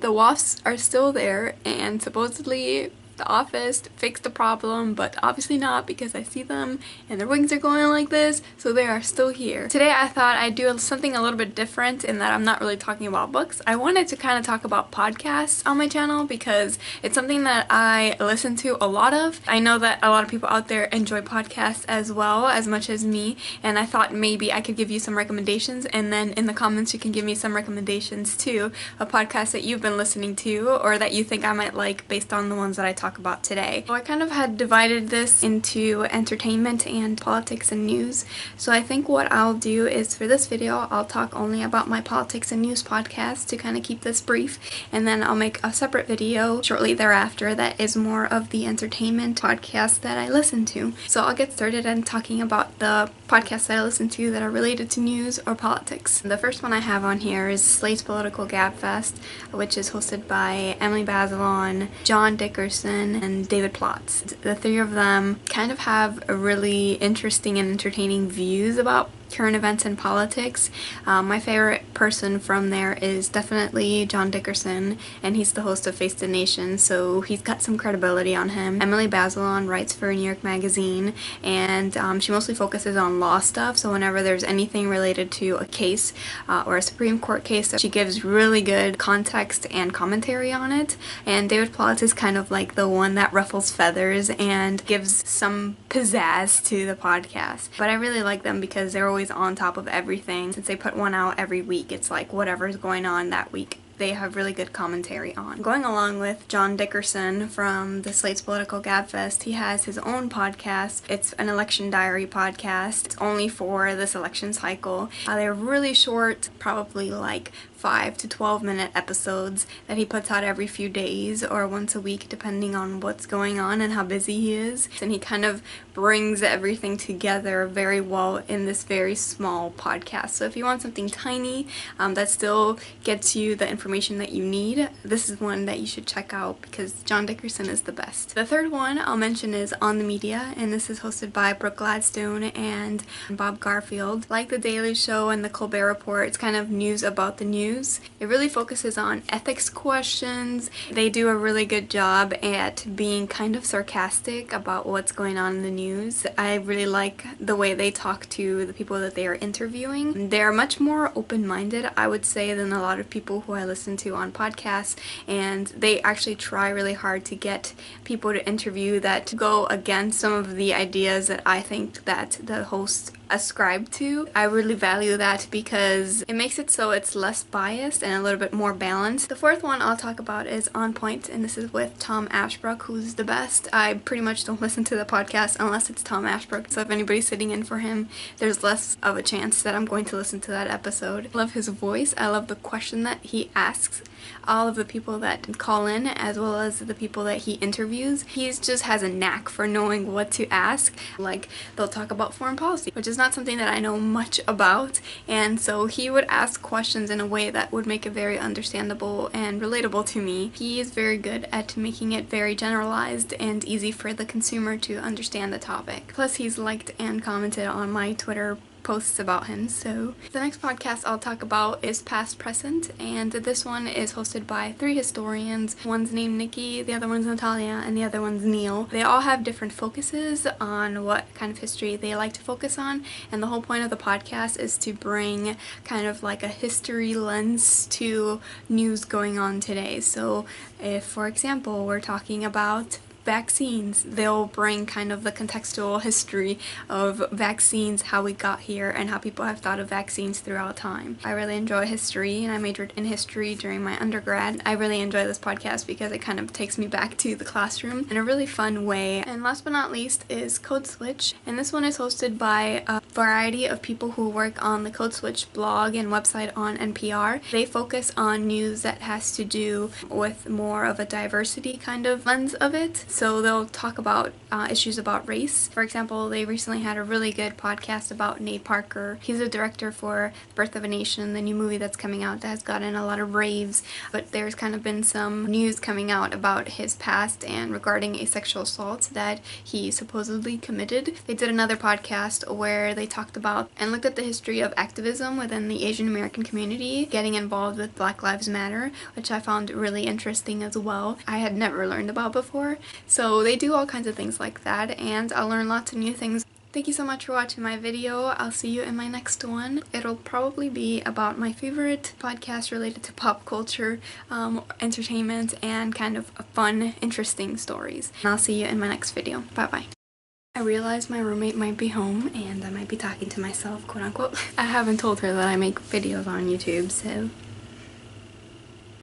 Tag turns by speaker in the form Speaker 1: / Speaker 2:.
Speaker 1: The wasps are still there, and supposedly the office fixed the problem, but obviously not because I see them and their wings are going like this, so they are still here. Today I thought I'd do something a little bit different in that I'm not really talking about books. I wanted to kind of talk about podcasts on my channel because it's something that I listen to a lot of. I know that a lot of people out there enjoy podcasts as well as much as me, and I thought maybe I could give you some recommendations, and then in the comments you can give me some recommendations too of podcasts that you've been listening to or that you think I might like based on the ones that I talk about today. So I kind of had divided this into entertainment and politics and news. So I think what I'll do is for this video I'll talk only about my politics and news podcast to kind of keep this brief, and then I'll make a separate video shortly thereafter that is more of the entertainment podcast that I listen to. So I'll get started on talking about the podcasts that I listen to that are related to news or politics. The first one I have on here is Slate's Political Gabfest, which is hosted by Emily Bazelon, John Dickerson, and David Plotz. The three of them kind of have a really interesting and entertaining views about current events and politics. My favorite person from there is definitely John Dickerson, and he's the host of Face the Nation, so he's got some credibility on him. Emily Bazelon writes for New York Magazine, and she mostly focuses on law stuff, so whenever there's anything related to a case or a Supreme Court case, she gives really good context and commentary on it. And David Plotz is kind of like the one that ruffles feathers and gives some pizzazz to the podcast. But I really like them because they're always on top of everything. Since they put one out every week, it's like whatever's going on that week they have really good commentary on. Going along with John Dickerson from the Slate's Political Gabfest, he has his own podcast. It's an election diary podcast. It's only for this election cycle. They're really short, probably like 5 to 12 minute episodes that he puts out every few days or once a week depending on what's going on and how busy he is. And he kind of brings everything together very well in this very small podcast. So if you want something tiny that still gets you the information that you need, this is one that you should check out because John Dickerson is the best. The third one I'll mention is On the Media, and this is hosted by Brooke Gladstone and Bob Garfield. Like The Daily Show and The Colbert Report, it's kind of news about the news. It really focuses on ethics questions. They do a really good job at being kind of sarcastic about what's going on in the news. I really like the way they talk to the people that they are interviewing. They're much more open-minded, I would say, than a lot of people who I listen to on podcasts, and they actually try really hard to get people to interview that go against some of the ideas that I think that the hosts ascribe to. I really value that because it makes it so it's less biased and a little bit more balanced. The fourth one I'll talk about is On Point, and this is with Tom Ashbrook, who's the best. I pretty much don't listen to the podcast unless it's Tom Ashbrook, so if anybody's sitting in for him, there's less of a chance that I'm going to listen to that episode. I love his voice. I love the question that he asks all of the people that call in as well as the people that he interviews. He just has a knack for knowing what to ask. Like, they'll talk about foreign policy, which is not something that I know much about, and so he would ask questions in a way that would make it very understandable and relatable to me. He is very good at making it very generalized and easy for the consumer to understand the topic. Plus, he's liked and commented on my Twitter posts about him. So the next podcast I'll talk about is Past Present, and this one is hosted by three historians. One's named Nikki, the other one's Natalia, and the other one's Neil. They all have different focuses on what kind of history they like to focus on, and the whole point of the podcast is to bring kind of like a history lens to news going on today. So if, for example, we're talking about vaccines, they'll bring kind of the contextual history of vaccines, how we got here, and how people have thought of vaccines throughout time. I really enjoy history, and I majored in history during my undergrad. I really enjoy this podcast because it kind of takes me back to the classroom in a really fun way. And last but not least is Code Switch, and this one is hosted by a variety of people who work on the Code Switch blog and website on NPR. They focus on news that has to do with more of a diversity kind of lens of it. So they'll talk about issues about race. For example, they recently had a really good podcast about Nate Parker. He's a director for Birth of a Nation, the new movie that's coming out that has gotten a lot of raves, but there's kind of been some news coming out about his past and regarding a sexual assault that he supposedly committed. They did another podcast where they talked about and looked at the history of activism within the Asian American community, getting involved with Black Lives Matter, which I found really interesting as well. I had never learned about before. So they do all kinds of things like that, and I'll learn lots of new things. Thank you so much for watching my video. I'll see you in my next one. It'll probably be about my favorite podcast related to pop culture, entertainment, and kind of fun, interesting stories. And I'll see you in my next video. Bye bye. I realized my roommate might be home and I might be talking to myself, quote unquote. I haven't told her that I make videos on YouTube, so